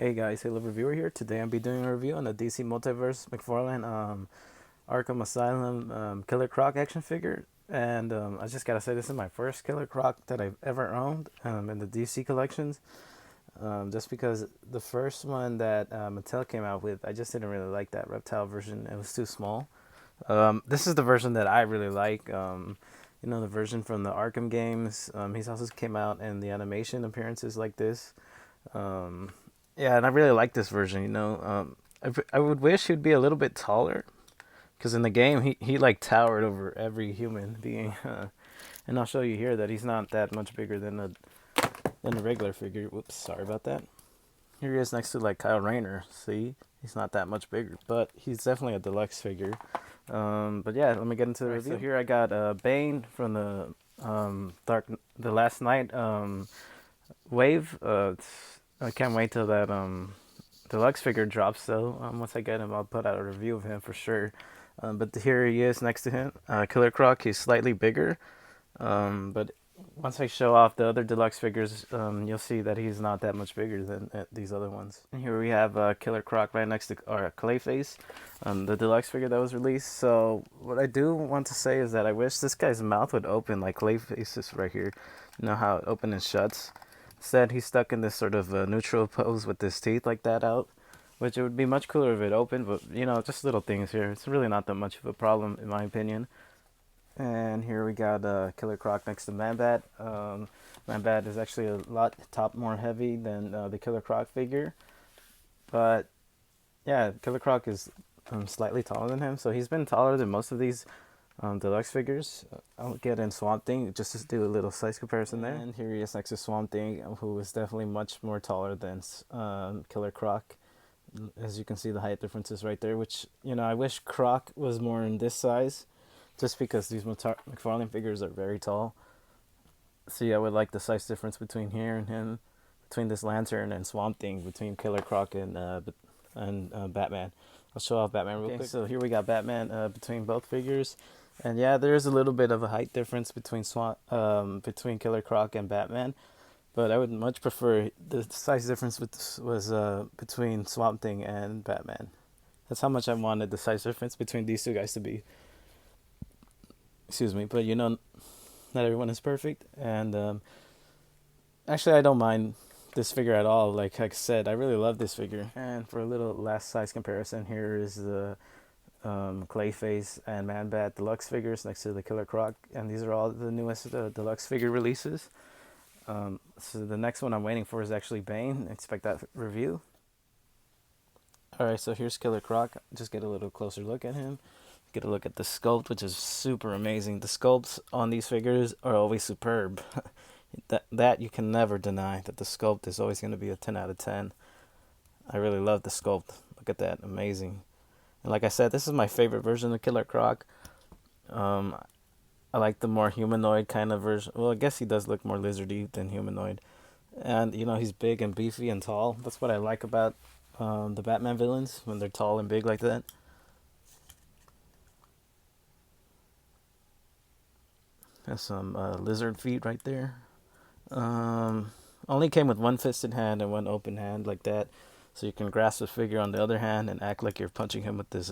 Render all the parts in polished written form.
Hey guys, Halo Reviewer here. Today I'll be doing a review on the DC Multiverse McFarlane Arkham Asylum Killer Croc action figure. And I just gotta say, this is my first Killer Croc that I've ever owned in the DC collections. Just because the first one that Mattel came out with, I just didn't really like that reptile version. It was too small. This is the version that I really like. The version from the Arkham games. He's also came out in the animation appearances like this. Um, yeah, and I really like this version. I would wish he'd be a little bit taller, because in the game he like towered over every human being, and I'll show you here that he's not that much bigger than the regular figure. Whoops, sorry about that. Here he is next to like Kyle Rayner. See, he's not that much bigger, but he's definitely a deluxe figure. But yeah, let me get into the review. So here I got Bane from the Last Night wave. I can't wait till that deluxe figure drops though. Once I get him, I'll put out a review of him for sure. But here he is next to him, Killer Croc. He's slightly bigger, but once I show off the other deluxe figures, you'll see that he's not that much bigger than these other ones. And here we have Killer Croc right next to Clayface, the deluxe figure that was released. So what I do want to say is that I wish this guy's mouth would open like Clayface's right here. You know how it opens and shuts? Instead, he's stuck in this sort of neutral pose with his teeth like that out, which it would be much cooler if it opened, but just little things here. It's really not that much of a problem in my opinion. And here we got Killer Croc next to Man-Bat. Man-Bat is actually a lot more heavy than the Killer Croc figure, but yeah, Killer Croc is slightly taller than him, so he's been taller than most of these deluxe figures. I'll get in Swamp Thing just to do a little size comparison there. And here he is next to Swamp Thing, who is definitely much more taller than Killer Croc. As you can see, the height differences right there, which, I wish Croc was more in this size, just because these McFarlane figures are very tall. See, I would like the size difference between here and him, between this Lantern and Swamp Thing, between Killer Croc and Batman. I'll show off Batman real quick. So here we got Batman between both figures. And yeah, there is a little bit of a height difference between Killer Croc and Batman, but I would much prefer the size difference was between Swamp Thing and Batman. That's how much I wanted the size difference between these two guys to be. Excuse me, but not everyone is perfect, and actually I don't mind this figure at all. Like I said, I really love this figure. And for a little last size comparison, here is the Clayface and Man-Bat deluxe figures next to the Killer Croc, and these are all the newest deluxe figure releases. So the next one I'm waiting for is actually Bane. Expect that review. Alright, so here's Killer Croc. Just get a little closer look at him. Get a look at the sculpt, which is super amazing. The sculpts on these figures are always superb. that you can never deny, that the sculpt is always going to be a 10 out of 10. I really love the sculpt. Look at that, amazing. And like I said, this is my favorite version of Killer Croc. I like the more humanoid kind of version. Well, I guess he does look more lizardy than humanoid. And, he's big and beefy and tall. That's what I like about the Batman villains, when they're tall and big like that. Has some lizard feet right there. Only came with one fisted hand and one open hand like that. So you can grasp the figure on the other hand and act like you're punching him with this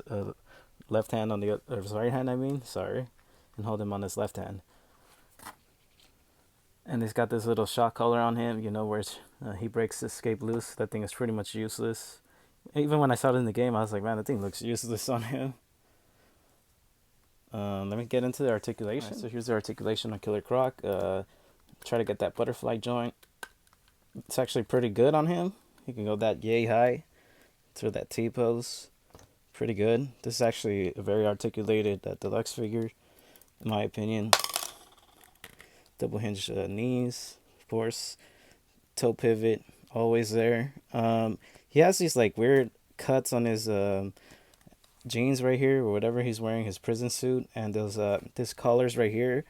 left hand on the right hand, and hold him on his left hand. And he's got this little shock collar on him, where he breaks escape loose. That thing is pretty much useless. Even when I saw it in the game, I was like, man, that thing looks useless on him. Let me get into the articulation. Right, so here's the articulation on Killer Croc. Try to get that butterfly joint. It's actually pretty good on him. He can go that yay high through that T-pose. Pretty good. This is actually a very articulated deluxe figure, in my opinion. Double hinge knees, of course. Toe pivot, always there. He has these like weird cuts on his jeans right here, or whatever he's wearing, his prison suit, and those this collars right here.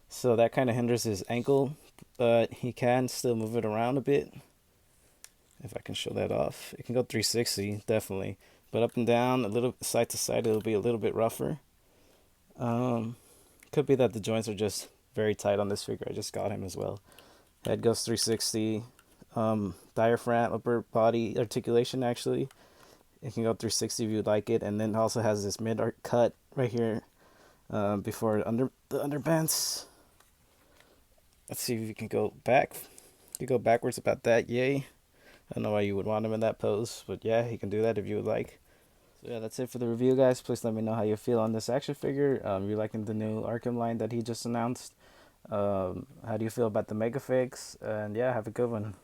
So that kind of hinders his ankle, but he can still move it around a bit. If I can show that off, it can go 360 definitely, but up and down, a little side to side, it'll be a little bit rougher. Could be that the joints are just very tight on this figure. I just got him as well. Head goes 360. diaphragm, upper body articulation actually. It can go 360 if you like it, and then also has this mid arc cut right here before the underpants. Let's see if you can go back. You go backwards about that, yay. I don't know why you would want him in that pose, but yeah, he can do that if you would like. So yeah, that's it for the review, guys. Please let me know how you feel on this action figure. You liking the new Arkham line that he just announced? How do you feel about the mega fakes? And yeah, have a good one.